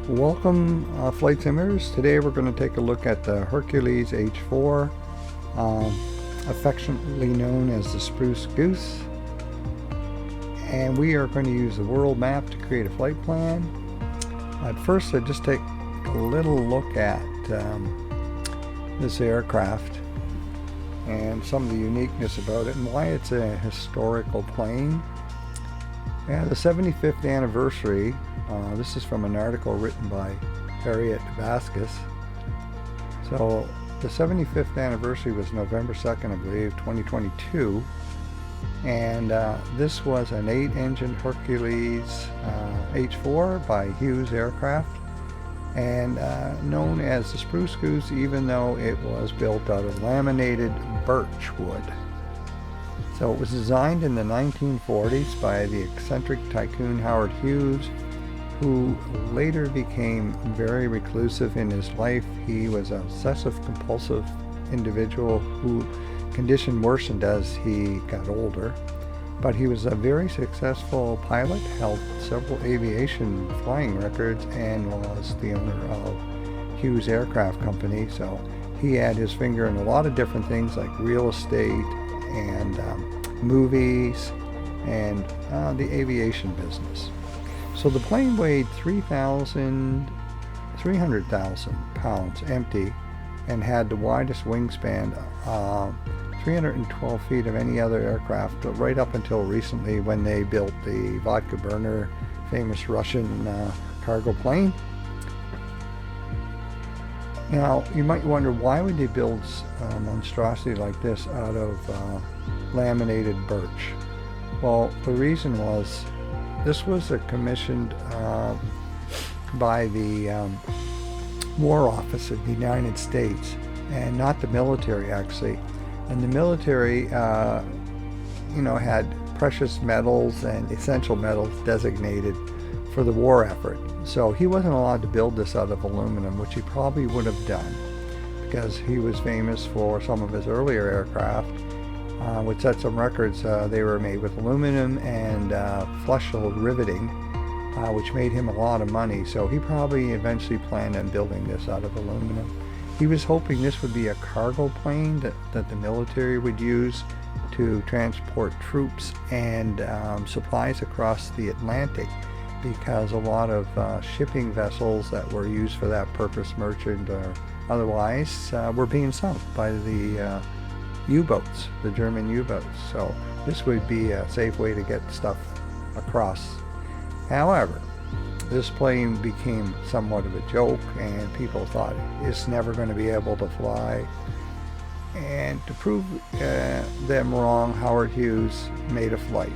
Welcome, flight simmers. Today we're going to take a look at the Hercules H-4, affectionately known as the SPRUCE GOOSE. And we are going to use the world map to create a flight plan. At first, I just take a little look at this aircraft and some of the uniqueness about it and why it's a historical plane. The 75th anniversary, this is from an article written by Harriet Vasquez. So the 75th anniversary was November 2nd, I believe, 2022. And this was an 8-engine Hercules H-4 by Hughes Aircraft, and known as the SPRUCE GOOSE, even though it was built out of laminated birch wood. So it was designed in the 1940s by the eccentric tycoon Howard Hughes, who later became very reclusive in his life. He was an obsessive-compulsive individual who condition worsened as he got older. But he was a very successful pilot, held several aviation flying records, and was the owner of Hughes Aircraft Company. So he had his finger in a lot of different things like real estate and movies and the aviation business. So the plane weighed 300,000 pounds empty and had the widest wingspan, 312 feet of any other aircraft, right up until recently when they built the vodka burner, famous Russian cargo plane. Now, you might wonder, why would they build a monstrosity like this out of laminated birch? Well, the reason was this was commissioned by the War Office of the United States, and not the military actually. And the military, had precious metals and essential metals designated for the war effort. So he wasn't allowed to build this out of aluminum, which he probably would have done, because he was famous for some of his earlier aircraft, which set some records. They were made with aluminum and flush-hole riveting, which made him a lot of money. So he probably eventually planned on building this out of aluminum. He was hoping this would be a cargo plane that the military would use to transport troops and supplies across the Atlantic, because a lot of shipping vessels that were used for that purpose, merchant or otherwise, were being sunk by the U-boats, the German U-boats. So this would be a safe way to get stuff across. However, this plane became somewhat of a joke, and people thought it's never going to be able to fly. And to prove them wrong, Howard Hughes made a flight.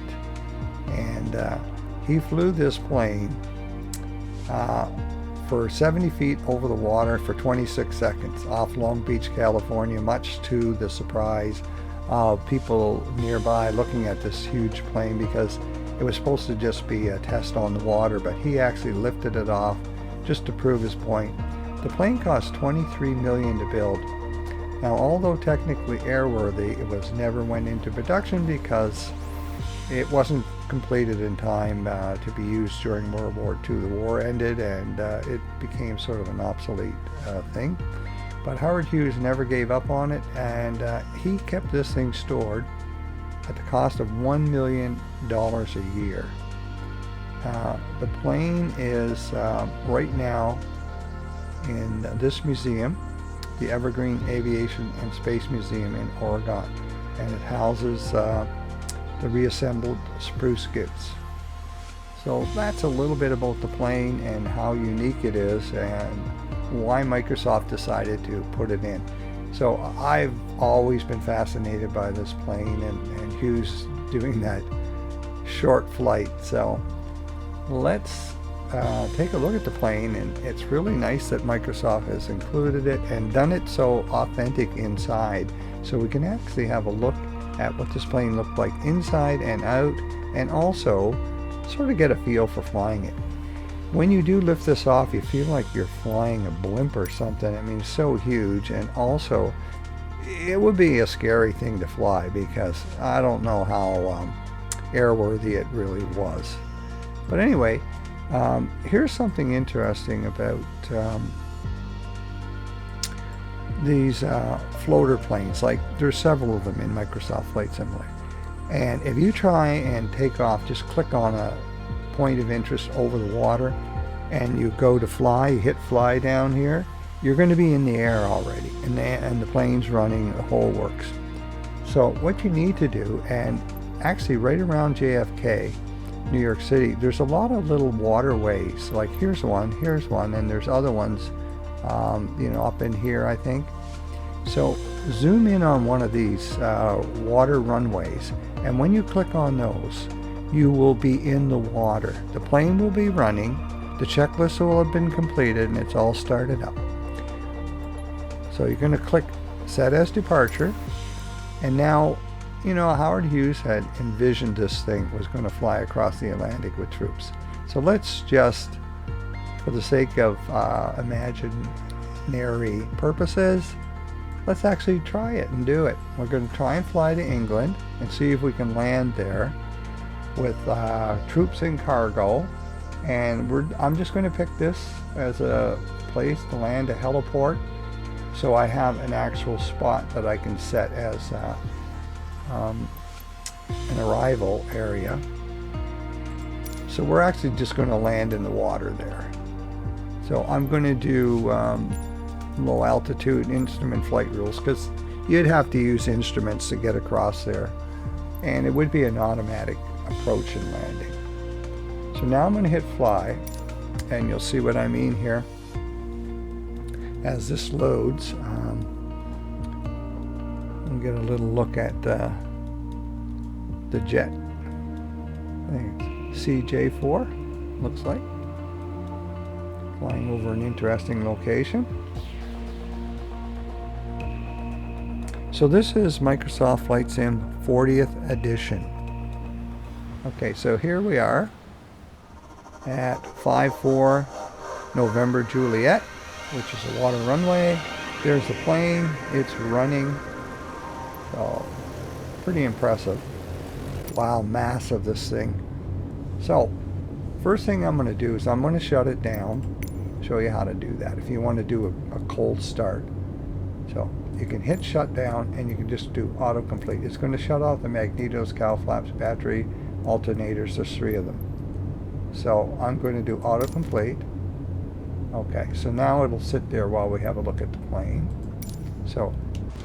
And he flew this plane for 70 feet over the water for 26 seconds off Long Beach, California, much to the surprise of people nearby looking at this huge plane, because it was supposed to just be a test on the water, but he actually lifted it off just to prove his point. The plane cost $23 million to build. Now, although technically airworthy, it never went into production because it wasn't completed in time to be used during World War II. The war ended, and it became sort of an obsolete thing. But Howard Hughes never gave up on it, and he kept this thing stored at the cost of $1 million a year. The plane is right now in this museum, the Evergreen Aviation and Space Museum in Oregon, and it houses the reassembled SPRUCE GOOSE. So that's a little bit about the plane and how unique it is and why Microsoft decided to put it in. So I've always been fascinated by this plane, and Hughes doing that short flight. So let's take a look at the plane, and it's really nice that Microsoft has included it and done it so authentic inside, so we can actually have a look at what this plane looked like inside and out, and also sort of get a feel for flying it. When you do lift this off, you feel like you're flying a blimp or something. I mean, so huge, and also it would be a scary thing to fly, because I don't know how airworthy it really was. But anyway, Here's something interesting about these floater planes. Like, there's several of them in Microsoft Flight Simulator. And if you try and take off, just click on a point of interest over the water and you go to fly, you hit fly down here, you're going to be in the air already, and the plane's running, the whole works. So what you need to do, and actually right around JFK, New York City, there's a lot of little waterways. Like here's one, and there's other ones, up in here, I think. So zoom in on one of these water runways, and when you click on those, you will be in the water. The plane will be running, the checklist will have been completed, and it's all started up. So you're going to click Set as Departure, and now, Howard Hughes had envisioned this thing was going to fly across the Atlantic with troops. So let's just, for the sake of imaginary purposes, let's actually try it and do it. We're going to try and fly to England and see if we can land there with troops and cargo. And I'm just going to pick this as a place to land, a heliport, so I have an actual spot that I can set as an arrival area. So we're actually just going to land in the water there. So I'm going to do low altitude instrument flight rules, because you'd have to use instruments to get across there, and it would be an automatic approach and landing. So now I'm going to hit fly, and you'll see what I mean here. As this loads, we'll get a little look at the jet. I think it's CJ4, looks like. Flying over an interesting location. So this is Microsoft Flight Sim 40th edition. Okay, so here we are at 5-4 November Juliet, which is a water runway. There's the plane, it's running. So, pretty impressive. Wow, massive this thing. So, first thing I'm going to do is I'm going to shut it down, show you how to do that if you want to do a cold start. So, you can hit shut down and you can just do autocomplete. It's going to shut off the magnetos, cowl flaps, battery, alternators. There's 3 of them. So, I'm going to do autocomplete. Okay, so now it'll sit there while we have a look at the plane. So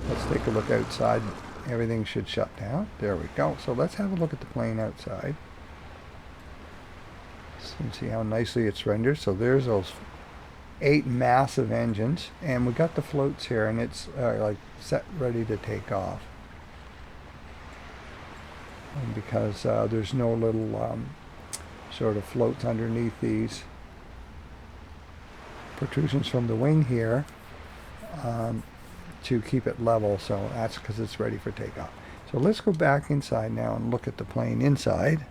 let's take a look outside. Everything should shut down. There we go. So let's have a look at the plane outside. So you can see how nicely it's rendered. So there's those 8 massive engines, and we got the floats here, and it's like set ready to take off. And because there's no little sort of floats underneath these protrusions from the wing here to keep it level, so that's because it's ready for takeoff. So let's go back inside now and look at the plane inside.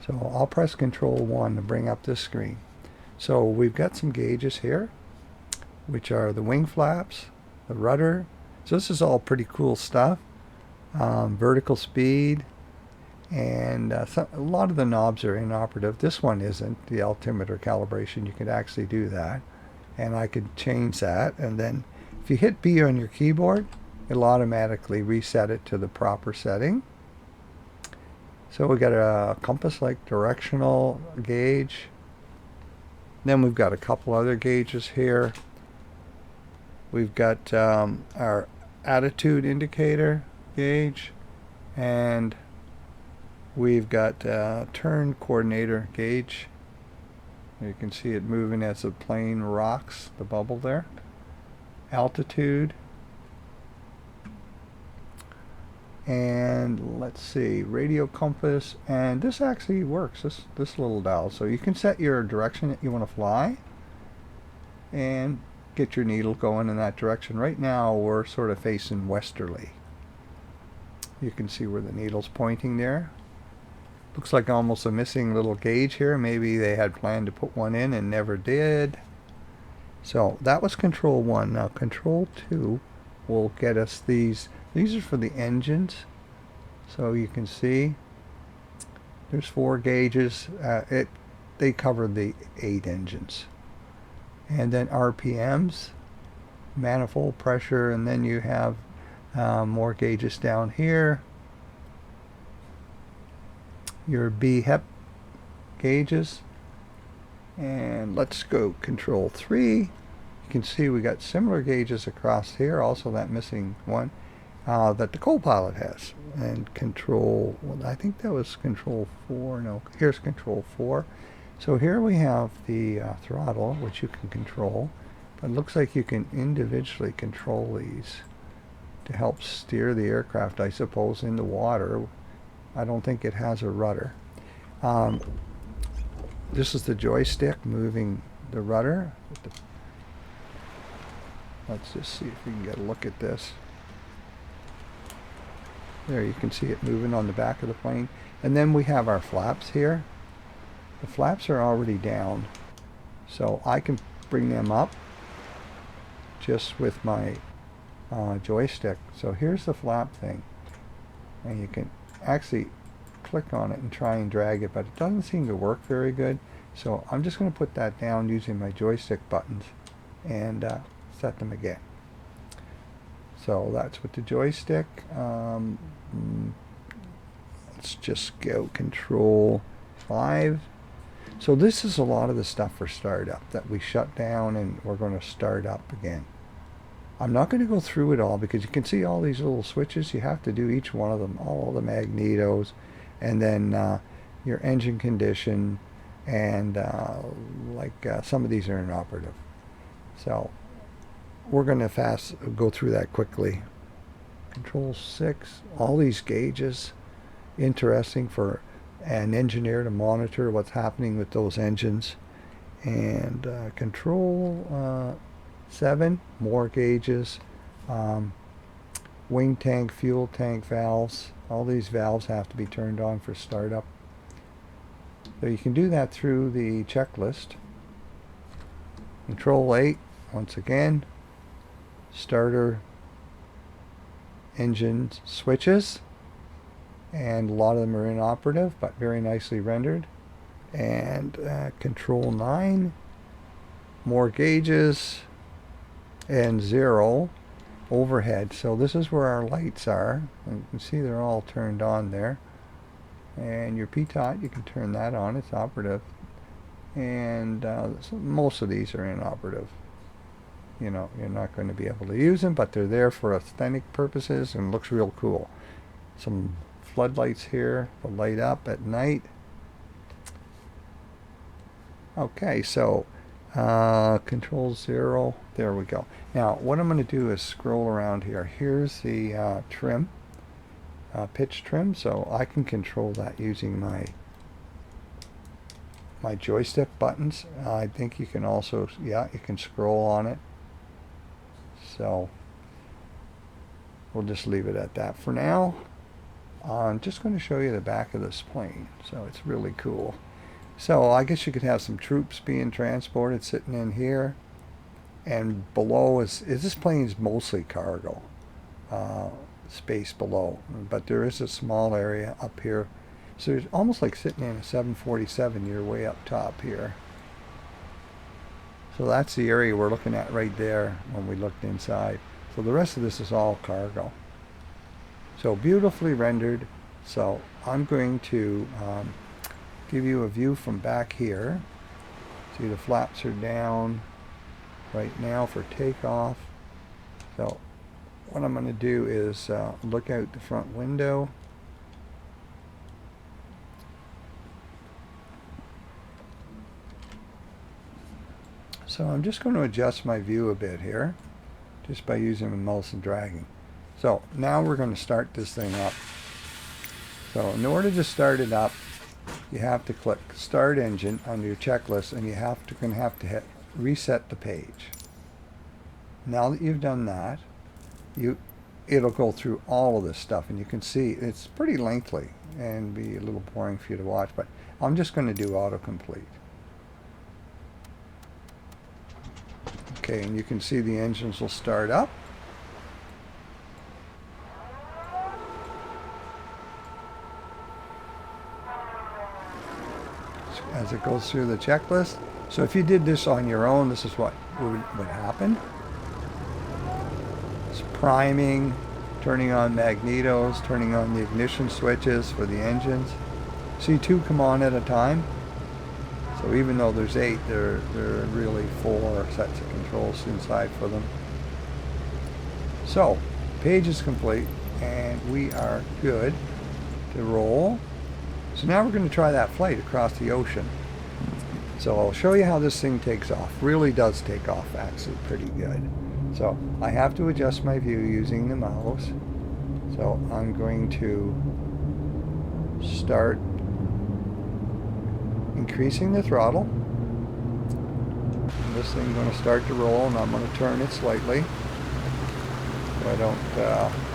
So I'll press Control 1 to bring up this screen. So we've got some gauges here, which are the wing flaps, the rudder. So this is all pretty cool stuff. Vertical speed, and a lot of the knobs are inoperative. This one isn't. The altimeter calibration, you can actually do that. And I could change that, and then if you hit B on your keyboard, it'll automatically reset it to the proper setting. So we got a compass-like directional gauge. Then we've got a couple other gauges here. We've got our attitude indicator gauge, and we've got turn coordinator gauge. You can see it moving as the plane rocks, the bubble there. Altitude. And let's see, radio compass. And this actually works, this little dial. So you can set your direction that you want to fly and get your needle going in that direction. Right now we're sort of facing westerly. You can see where the needle's pointing there. Looks like almost a missing little gauge here. Maybe they had planned to put one in and never did. So that was Control 1. Now Control 2 will get us these. These are for the engines. So you can see there's 4 gauges. they cover the 8 engines. And then RPMs, manifold pressure, and then you have more gauges down here. Your BHEP gauges. And let's go control 3. You can see we got similar gauges across here, also that missing one that the co-pilot has. And control, well, I think that was control 4. No, here's control 4. So here we have the throttle, which you can control, but it looks like you can individually control these to help steer the aircraft, I suppose, in the water. I don't think it has a rudder. This is the joystick moving the rudder. Let's just see if we can get a look at this. There, you can see it moving on the back of the plane. And then we have our flaps here. The flaps are already down, so I can bring them up just with my joystick. So here's the flap thing, and you can actually click on it and try and drag it, but it doesn't seem to work very good. So I'm just going to put that down using my joystick buttons and set them again. So that's with the joystick. Let's just go control 5. So this is a lot of the stuff for startup that we shut down and we're going to start up again. I'm not going to go through it all because you can see all these little switches. You have to do each one of them, all the magnetos, and then your engine condition, and some of these are inoperative. So we're going to go through that quickly. Control 6, all these gauges, interesting for an engineer to monitor what's happening with those engines. And control 7, more gauges, wing tank, fuel tank valves. All these valves have to be turned on for startup. So you can do that through the checklist. Control 8, once again, starter engine switches, and a lot of them are inoperative but very nicely rendered. And control 9, more gauges, and 0 overhead. So this is where our lights are, and you can see they're all turned on there. And your PTOT, you can turn that on, it's operative. And so most of these are inoperative. You know, you're not going to be able to use them, but they're there for aesthetic purposes and looks real cool. Some floodlights here to light up at night. Okay, so control 0, there we go. Now what I'm going to do is scroll around here. Here's the trim, pitch trim, so I can control that using my joystick buttons. I think you can also, yeah, you can scroll on it. So we'll just leave it at that for now. I'm just going to show you the back of this plane, so it's really cool. So I guess you could have some troops being transported sitting in here, and below is this plane's mostly cargo space below, but there is a small area up here, so it's almost like sitting in a 747. You're way up top here. So that's the area we're looking at right there when we looked inside. So the rest of this is all cargo. So beautifully rendered. So I'm going to give you a view from back here. See, the flaps are down right now for takeoff. So what I'm going to do is look out the front window. So I'm just going to adjust my view a bit here, just by using the mouse and dragging. So now we're going to start this thing up. So in order to start it up, you have to click Start Engine on your checklist, and you're going to have to hit Reset the Page. Now that you've done that, it'll go through all of this stuff, and you can see it's pretty lengthy and be a little boring for you to watch, but I'm just going to do autocomplete. Okay, and you can see the engines will start up. As as it goes through the checklist. So if you did this on your own, this is what would happen. It's priming, turning on magnetos, turning on the ignition switches for the engines. See, 2 come on at a time. So even though there's 8, there are really 4 sets of controls inside for them. So, page is complete, and we are good to roll. So now we're going to try that flight across the ocean. So I'll show you how this thing takes off. Really does take off actually pretty good. So I have to adjust my view using the mouse. So I'm going to start increasing the throttle. And this thing's going to start to roll, and I'm going to turn it slightly so I don't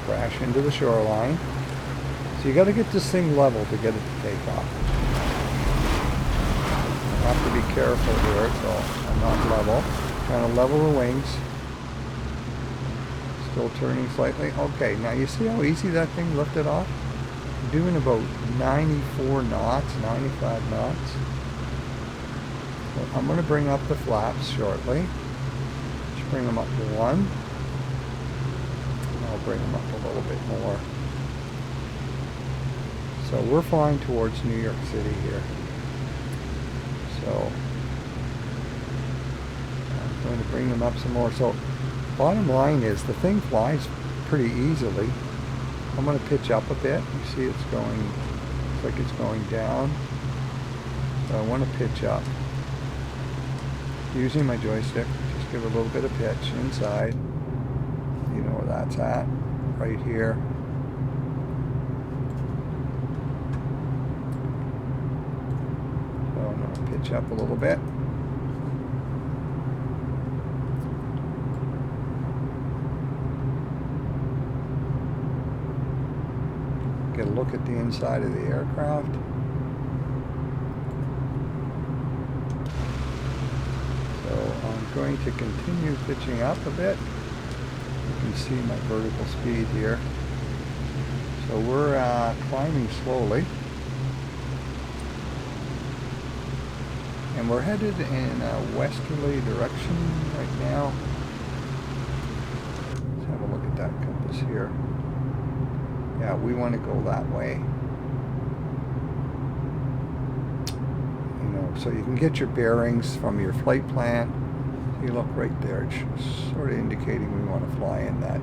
crash into the shoreline. So you got to get this thing level to get it to take off. I have to be careful here, so I'm not level. Trying to level the wings. Still turning slightly. Okay, now you see how easy that thing lifted off? I'm doing about 94 knots, 95 knots. So I'm going to bring up the flaps shortly. Just bring them up to 1. And I'll bring them up a little bit more. So we're flying towards New York City here. So I'm going to bring them up some more. So bottom line is the thing flies pretty easily. I'm going to pitch up a bit. You see it's going, looks like it's going down. So I want to pitch up. Using my joystick, just give it a little bit of pitch inside. You know where that's at, right here. So I'm going to pitch up a little bit. Get a look at the inside of the aircraft. So I'm going to continue pitching up a bit. You can see my vertical speed here. So we're climbing slowly. And we're headed in a westerly direction right now. Let's have a look at that compass here. Yeah, we want to go that way. You know, so you can get your bearings from your flight plan. You look right there, it's sort of indicating we want to fly in that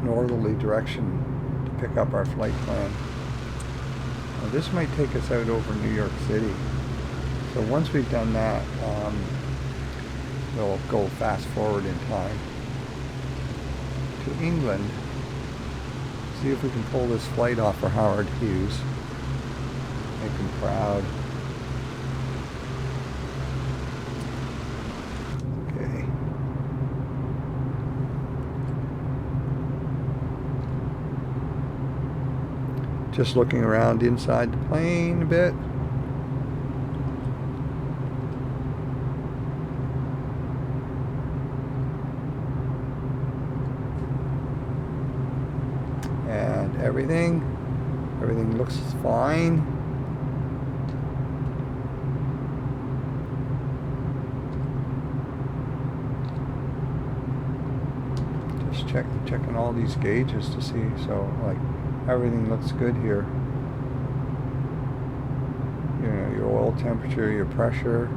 northerly direction to pick up our flight plan. Now, this might take us out over New York City. So once we've done that, we'll go fast forward in time to England. See if we can pull this flight off for Howard Hughes. Make him proud. Okay. Just looking around inside the plane a bit. And everything looks fine. Just checking all these gauges to see, so like everything looks good here. You know, your oil temperature, your pressure,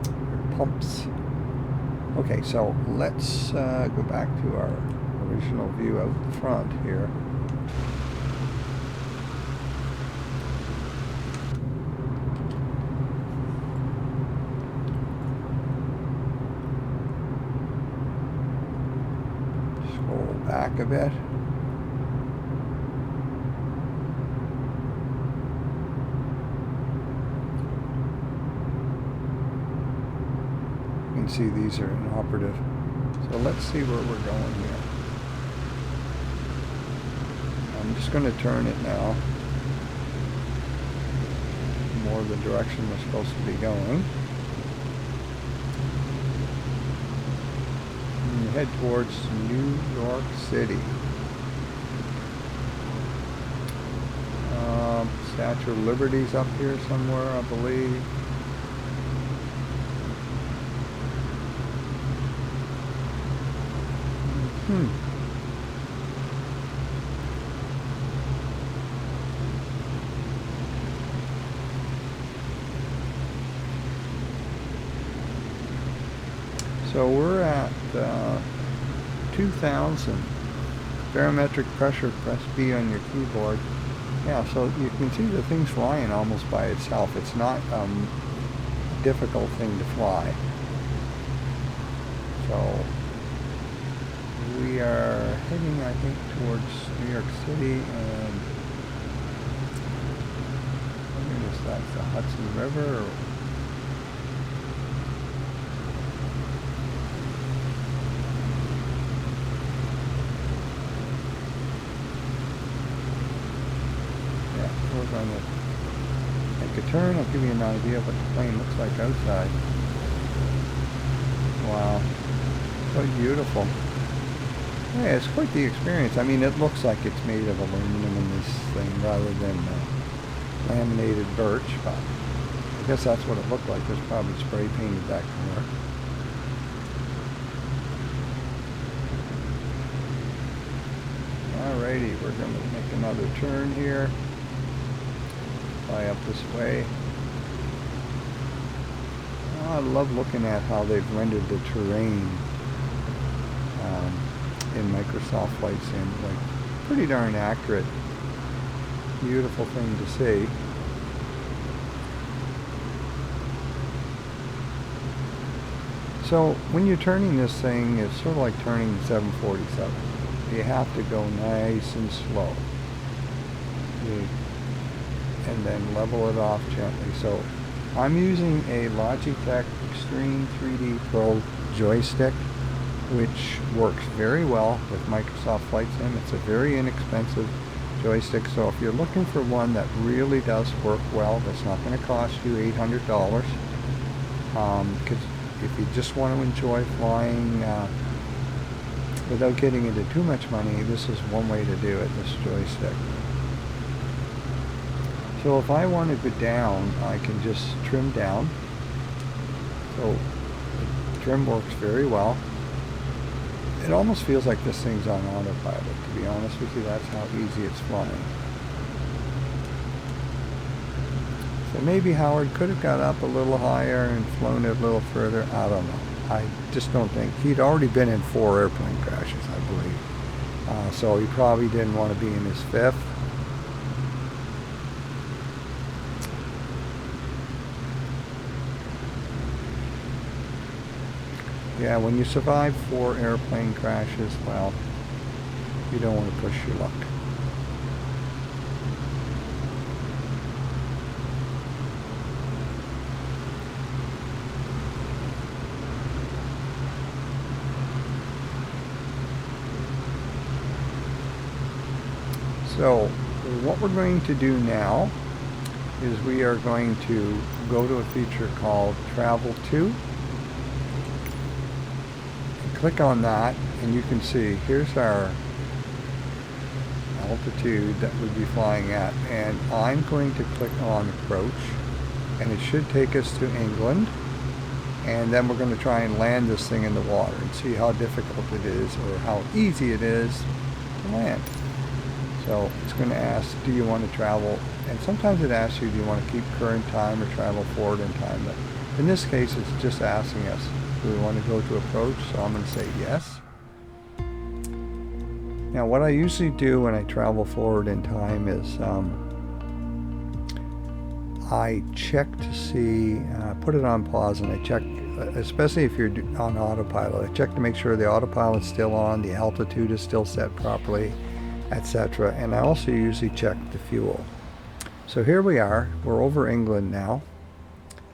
your pumps. Okay, so let's go back to our original view out the front here. Scroll back a bit. You can see these are inoperative. So let's see where we're going here. I'm just going to turn it now. More the direction we're supposed to be going. And head towards New York City. Statue of Liberty's up here somewhere, I believe. So we're at 2,000 barometric pressure. Press B on your keyboard. Yeah, so you can see the thing's flying almost by itself. It's not a difficult thing to fly. So we are heading, I think, towards New York City, and I guess that's the Hudson River. We're going to make a turn. I'll give you an idea of what the plane looks like outside. Wow, quite beautiful. Yeah, it's quite the experience. I mean, it looks like it's made of aluminum in this thing rather than laminated birch, but I guess that's what it looked like. It was probably spray painted that color. Alrighty, we're going to make another turn here. Fly up this way. Oh, I love looking at how they've rendered the terrain in Microsoft Flight Sim. Like, pretty darn accurate. Beautiful thing to see. So when you're turning this thing, it's sort of like turning the 747. You have to go nice and slow. And then level it off gently. So I'm using a Logitech Extreme 3D Pro joystick, which works very well with Microsoft Flight Sim. It's a very inexpensive joystick, so if you're looking for one that really does work well, that's not going to cost you $800, because if you just want to enjoy flying without getting into too much money, this is one way to do it, this joystick. So if I want to go down, I can just trim down. So the trim works very well. It almost feels like this thing's on autopilot, to be honest with you. That's how easy it's flying. So maybe Howard could have got up a little higher and flown it a little further. I don't know. I just don't think. He'd already been in 4 airplane crashes, I believe. So he probably didn't want to be in his 5th. Yeah, when you survive 4 airplane crashes, well, you don't want to push your luck. So, what we're going to do now is we are going to go to a feature called Travel To. Click on that and you can see here's our altitude that we'd be flying at, and I'm going to click on approach, and it should take us to England, and then we're going to try and land this thing in the water and see how difficult it is or how easy it is to land. So it's going to ask, do you want to travel, and sometimes it asks you, do you want to keep current time or travel forward in time, but in this case it's just asking us, do we want to go to approach? So I'm going to say yes. Now what I usually do when I travel forward in time is I check to see, put it on pause, and I check, especially if you're on autopilot, I check to make sure the autopilot's still on, the altitude is still set properly, etc. And I also usually check the fuel. So here we are, we're over England now,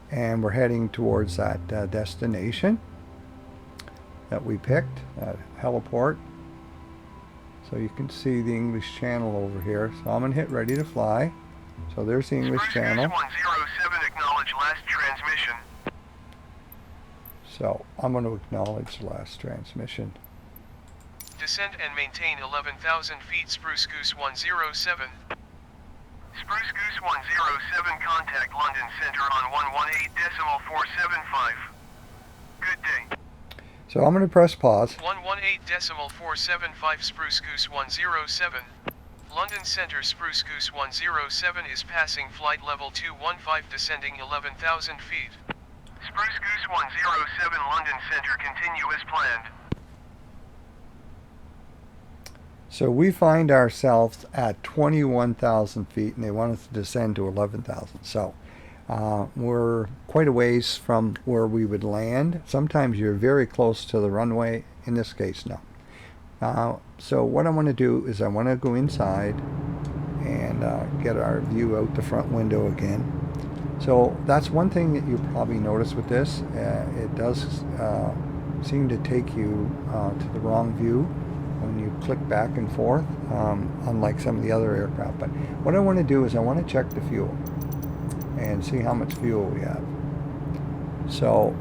and we're heading towards that destination that we picked, that heliport. So you can see the English Channel over here. So I'm going to hit ready to fly. So there's the English Channel. 107, acknowledge last transmission. So I'm going to acknowledge the last transmission. Descend and maintain 11,000 feet, Spruce Goose 107. Spruce Goose 107, contact London Center on 118.475. Good day. So I'm going to press pause. 118.475 Spruce Goose 107. London Center Spruce Goose 107 is passing flight level 215 descending 11,000 feet. Spruce Goose 107 London Center continue as planned. So we find ourselves at 21,000 feet and they want us to descend to 11,000. So we're quite a ways from where we would land. Sometimes you're very close to the runway. In this case, no. So what I want to do is I want to go inside and get our view out the front window again. So that's one thing that you probably notice with this. It does seem to take you to the wrong view when you click back and forth, unlike some of the other aircraft. But what I want to do is I want to check the fuel and see how much fuel we have. So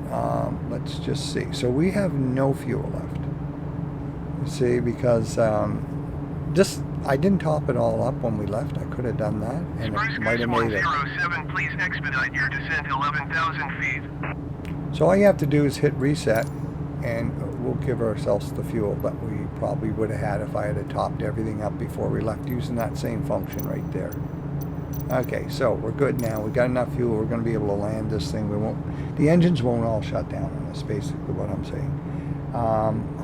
let's just see. So we have no fuel left. You see, because I didn't top it all up when we left. I could have done that, and it might have made it. 107, please expedite your descent 11,000 feet. So all you have to do is hit reset, and we'll give ourselves the fuel that we probably would have had if I had topped everything up before we left, using that same function right there. Okay, so we're good now. We got enough fuel. We're going to be able to land this thing. The engines won't all shut down on us, basically what I'm saying.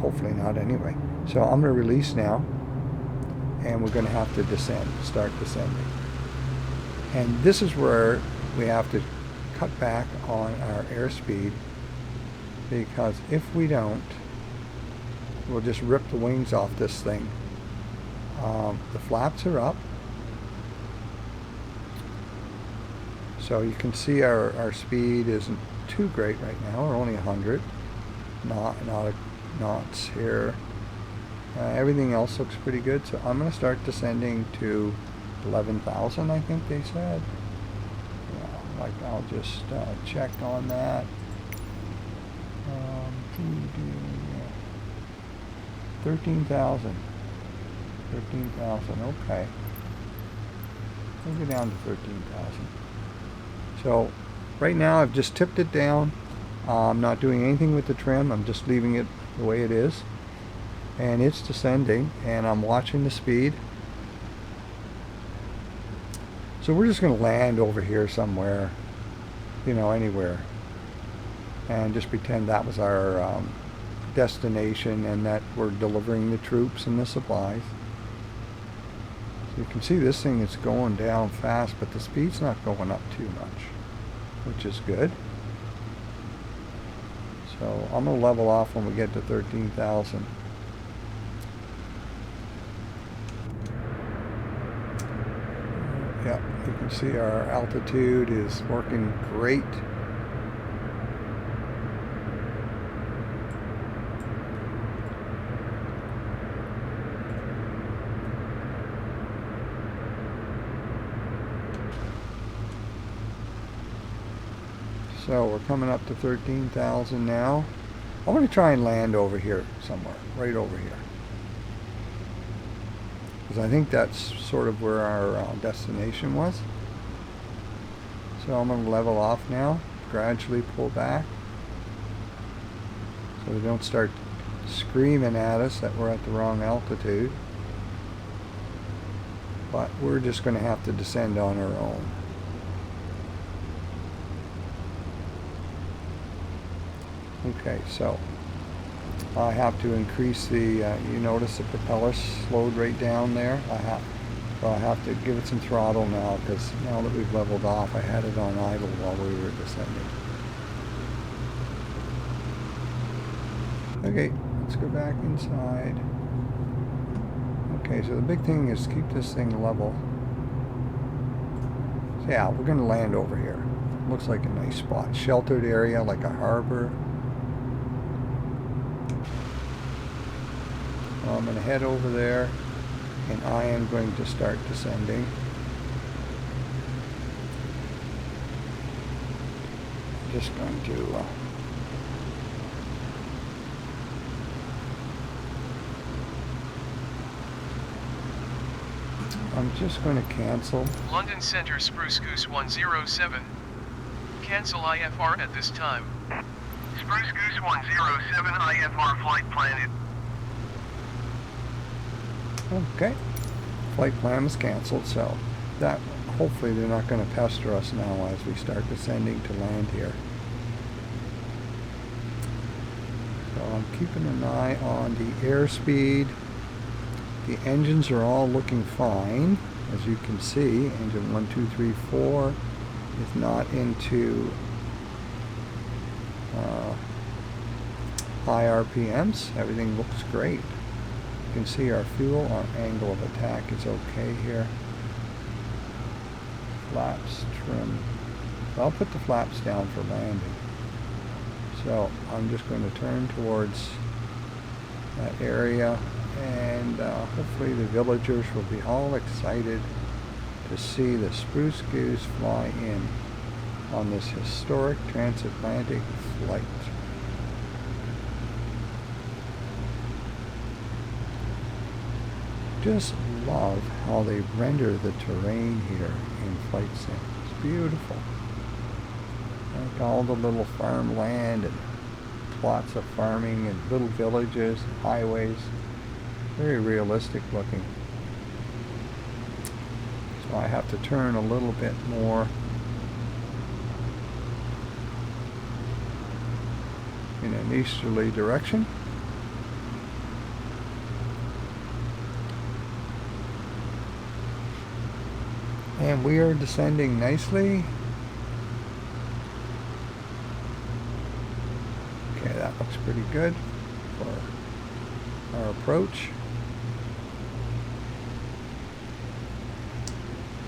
Hopefully not anyway. So I'm going to release now, and we're going to have to start descending. And this is where we have to cut back on our airspeed, because if we don't, we'll just rip the wings off this thing. The flaps are up, so you can see our speed isn't too great right now. We're only 100 knots here. Everything else looks pretty good, so I'm going to start descending to 11,000, I think they said. Yeah, like I'll just check on that. 13,000. 13,000, okay. We'll go down to 13,000. So right now I've just tipped it down. I'm not doing anything with the trim. I'm just leaving it the way it is. And it's descending, and I'm watching the speed. So we're just going to land over here somewhere, anywhere, and just pretend that was our destination and that we're delivering the troops and the supplies. So you can see this thing is going down fast, but the speed's not going up too much, which is good. So I'm going to level off when we get to 13,000. Yep, you can see our altitude is working great. So we're coming up to 13,000 now. I'm going to try and land over here somewhere, right over here. Because I think that's sort of where our destination was. So I'm going to level off now, gradually pull back, so they don't start screaming at us that we're at the wrong altitude. But we're just going to have to descend on our own. Okay, so I have to increase the, you notice the propeller slowed right down there. So I have to give it some throttle now, because now that we've leveled off, I had it on idle while we were descending. Okay, let's go back inside. Okay, so the big thing is keep this thing level. So yeah, we're going to land over here. Looks like a nice spot. Sheltered area, like a harbor. I'm going to head over there, and I am going to start descending. Just going to I'm just going to cancel. London Center Spruce Goose 107. Cancel IFR at this time. Spruce Goose 107 IFR flight planted. Okay. Flight plan was canceled, so that hopefully they're not going to pester us now as we start descending to land here. So I'm keeping an eye on the airspeed. The engines are all looking fine. As you can see, engine 1, 2, 3, 4 is not into high RPMs. Everything looks great. You can see our fuel, our angle of attack is okay here. Flaps, trim. I'll put the flaps down for landing. So I'm just going to turn towards that area, and hopefully the villagers will be all excited to see the Spruce Goose fly in on this historic transatlantic flight. Just love how they render the terrain here in Flight Sim. It's beautiful. Like all the little farmland and plots of farming and little villages, highways. Very realistic looking. So I have to turn a little bit more in an easterly direction. And we are descending nicely. Okay, that looks pretty good for our approach.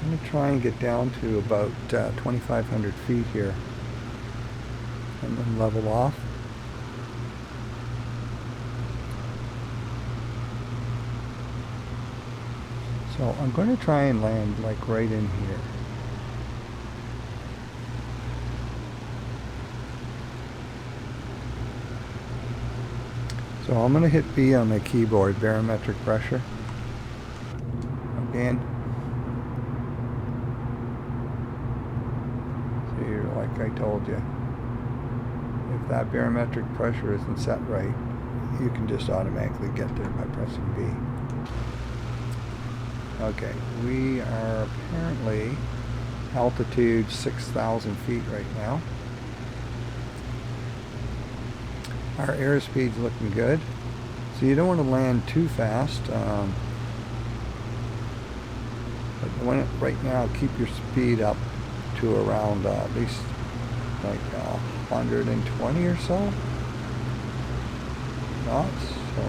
I'm going to try and get down to about 2,500 feet here and then level off. So I'm going to try and land like right in here. So I'm going to hit B on my keyboard, barometric pressure. Again. See, like I told you, if that barometric pressure isn't set right, you can just automatically get there by pressing B. Okay, we are apparently altitude 6,000 feet right now. Our airspeed's looking good. So you don't want to land too fast. But right now, keep your speed up to around at least like 120 or so knots. So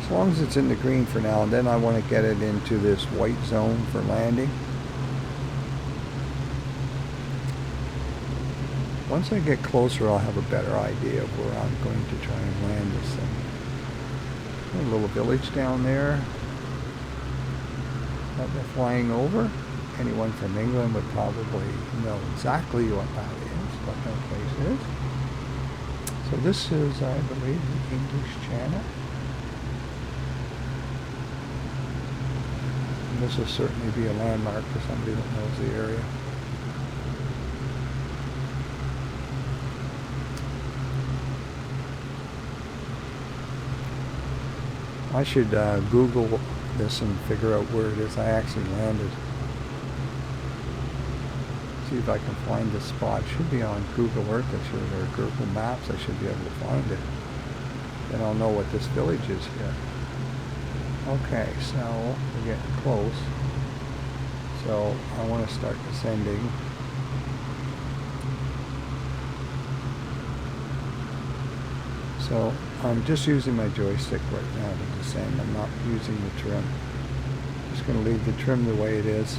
as long as it's in the green for now, and then I want to get it into this white zone for landing. Once I get closer, I'll have a better idea of where I'm going to try and land this thing. A little village down there that we're flying over. Anyone from England would probably know exactly what that is, what that place is. So this is, I believe, the English Channel. This will certainly be a landmark for somebody that knows the area. I should Google this and figure out where it is I actually landed. See if I can find this spot. It should be on Google Earth, or Google Maps. I should be able to find it. Then I'll know what this village is here. Okay, so we're getting close. So I want to start descending. So I'm just using my joystick right now to descend. I'm not using the trim. Just going to leave the trim the way it is.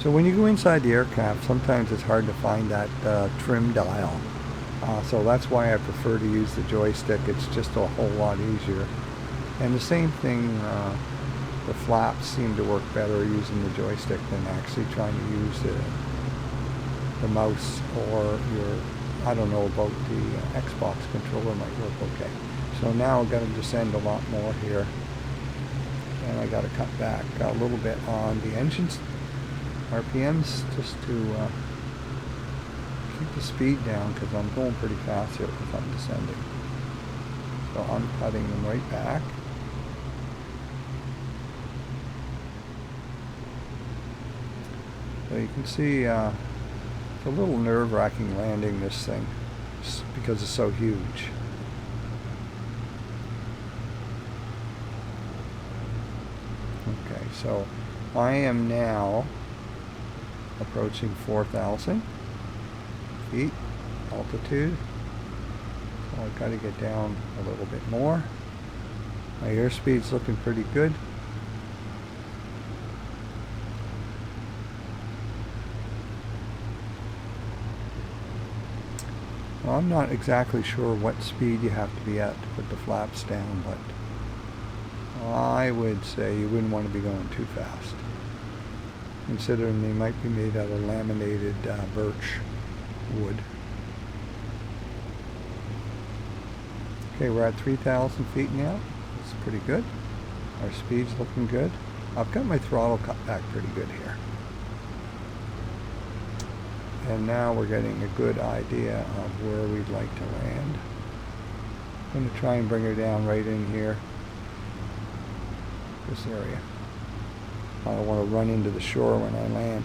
So when you go inside the aircraft, sometimes it's hard to find that trim dial. So that's why I prefer to use the joystick. It's just a whole lot easier. And the same thing, the flaps seem to work better using the joystick than actually trying to use the mouse or your I don't know about the Xbox controller, might work okay. So now I've got to descend a lot more here. And I got to cut back a little bit on the engines RPMs just to keep the speed down, because I'm going pretty fast here if I'm descending. So I'm cutting them right back. So you can see it's a little nerve-wracking landing this thing because it's so huge. Okay, so I am now approaching 4,000 feet altitude. So I've got to get down a little bit more. My airspeed's looking pretty good. Well, I'm not exactly sure what speed you have to be at to put the flaps down, but I would say you wouldn't want to be going too fast, considering they might be made out of laminated birch wood. Okay, we're at 3,000 feet now. That's pretty good. Our speed's looking good. I've got my throttle cut back pretty good here. And now we're getting a good idea of where we'd like to land. I'm going to try and bring her down right in here, this area. I don't want to run into the shore when I land.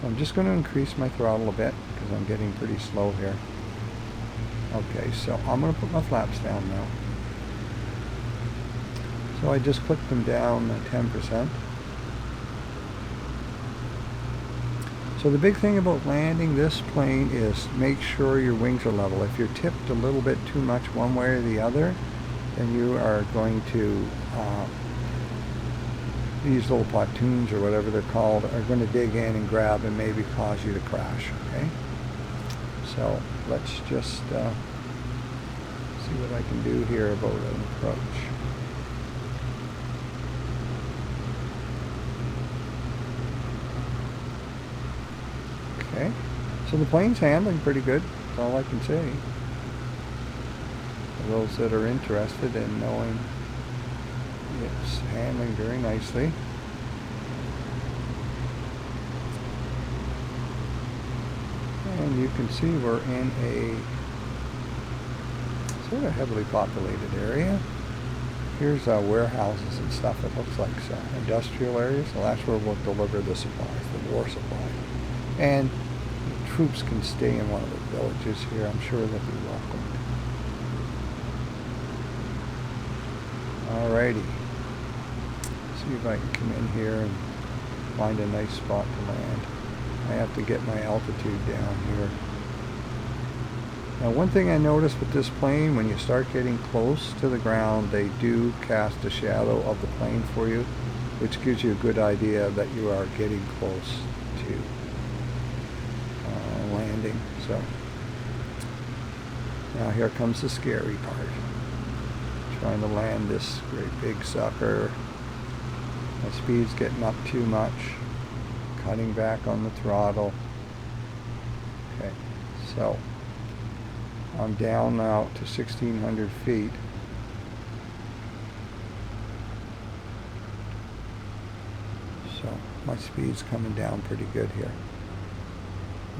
So I'm just going to increase my throttle a bit because I'm getting pretty slow here. Okay, so I'm going to put my flaps down now. So I just clicked them down 10%. So the big thing about landing this plane is make sure your wings are level. If you're tipped a little bit too much one way or the other, then you are going to, these little pontoons or whatever they're called, are going to dig in and grab and maybe cause you to crash, okay? So let's just see what I can do here about an approach. Okay, so the plane's handling pretty good, that's all I can say. For those that are interested in knowing, it's handling very nicely. And you can see we're in a sort of heavily populated area. Here's warehouses and stuff, it looks like, so industrial areas. So that's where we'll deliver the supplies, the war supply. And the troops can stay in one of the villages here. I'm sure they'll be welcomed. Alrighty. See if I can come in here and find a nice spot to land. I have to get my altitude down here. Now, one thing I noticed with this plane, when you start getting close to the ground, they do cast a shadow of the plane for you, which gives you a good idea that you are getting close to landing. So now here comes the scary part. Trying to land this great big sucker. My speed's getting up too much. Cutting back on the throttle. Okay, so I'm down now to 1,600 feet. So my speed's coming down pretty good here.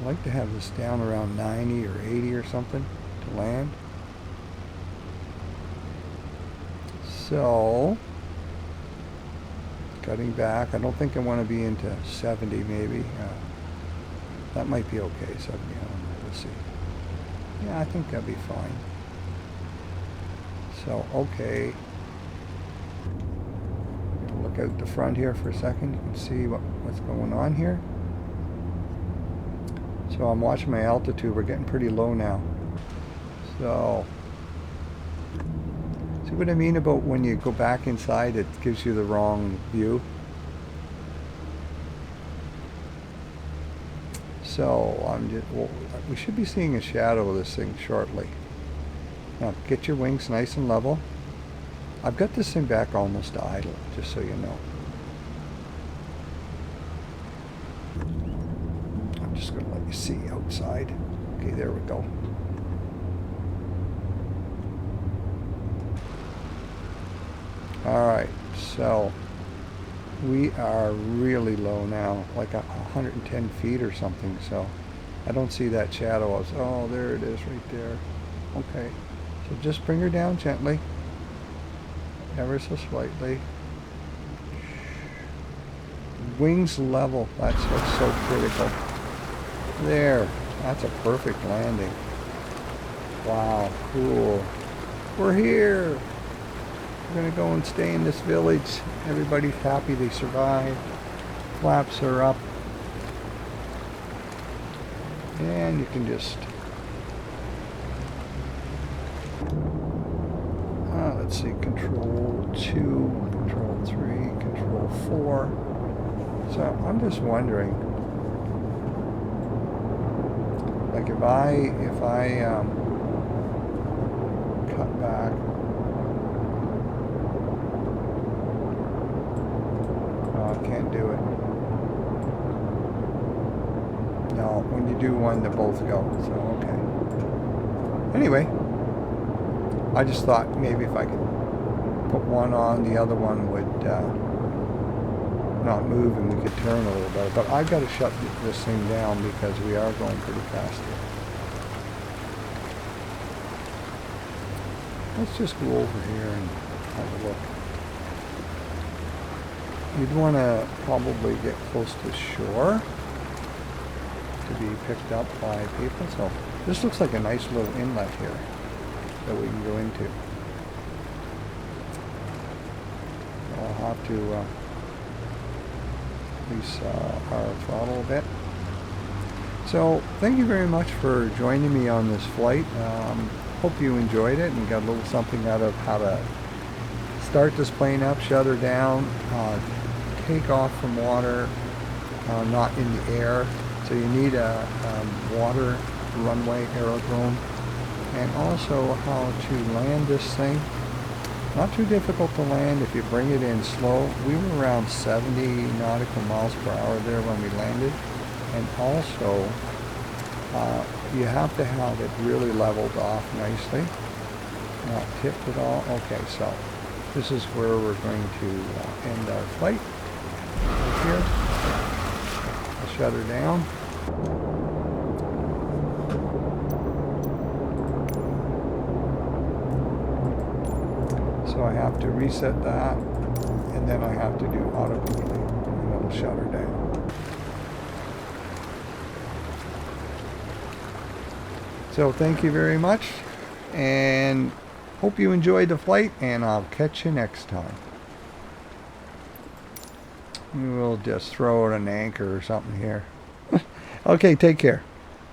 I like to have this down around 90 or 80 or something to land. So, cutting back. I don't think I want to be into 70 maybe. That might be okay, 70, I don't know, we'll see. Yeah, I think that'll be fine. So, okay. Look out the front here for a second. You can see what's going on here. So I'm watching my altitude. We're getting pretty low now. So, see what I mean about when you go back inside, it gives you the wrong view. So I'm just, well, we should be seeing a shadow of this thing shortly. Now get your wings nice and level. I've got this thing back almost to idle, just so you know. I'm just going to let you see outside. Okay, there we go. Alright, so we are really low now, like 110 feet or something, so I don't see that shadow. Oh, there it is right there. Okay, so just bring her down gently, ever so slightly. Wings level, that's what's so critical. There, that's a perfect landing. Wow, cool. We're here. We're gonna go and stay in this village. Everybody's happy they survived. Flaps are up. And you can just, let's see, control 2, control 3, control 4. So I'm just wondering, like if I cut back, oh, I can't do it. No, when you do one, they both go. So okay. Anyway, I just thought maybe if I could put one on, the other one would not move and we could turn a little better. But I've got to shut this thing down because we are going pretty fast here. Let's just go over here and have a look. You'd want to probably get close to shore to be picked up by people. So this looks like a nice little inlet here that we can go into. I'll have to release our throttle a bit. So thank you very much for joining me on this flight. Hope you enjoyed it and got a little something out of how to start this plane up, shut her down, take off from water, not in the air. So you need a water runway aerodrome, and also how to land this thing. Not too difficult to land if you bring it in slow. We were around 70 nautical miles per hour there when we landed, and also you have to have it really leveled off nicely, not tipped at all. Okay, so this is where we're going to end our flight. Right here. I'll shut her down. So I have to reset that, and then I have to do autocomplete, and it'll shut her down. So thank you very much, and hope you enjoyed the flight, and I'll catch you next time. We'll just throw out an anchor or something here. Okay, take care.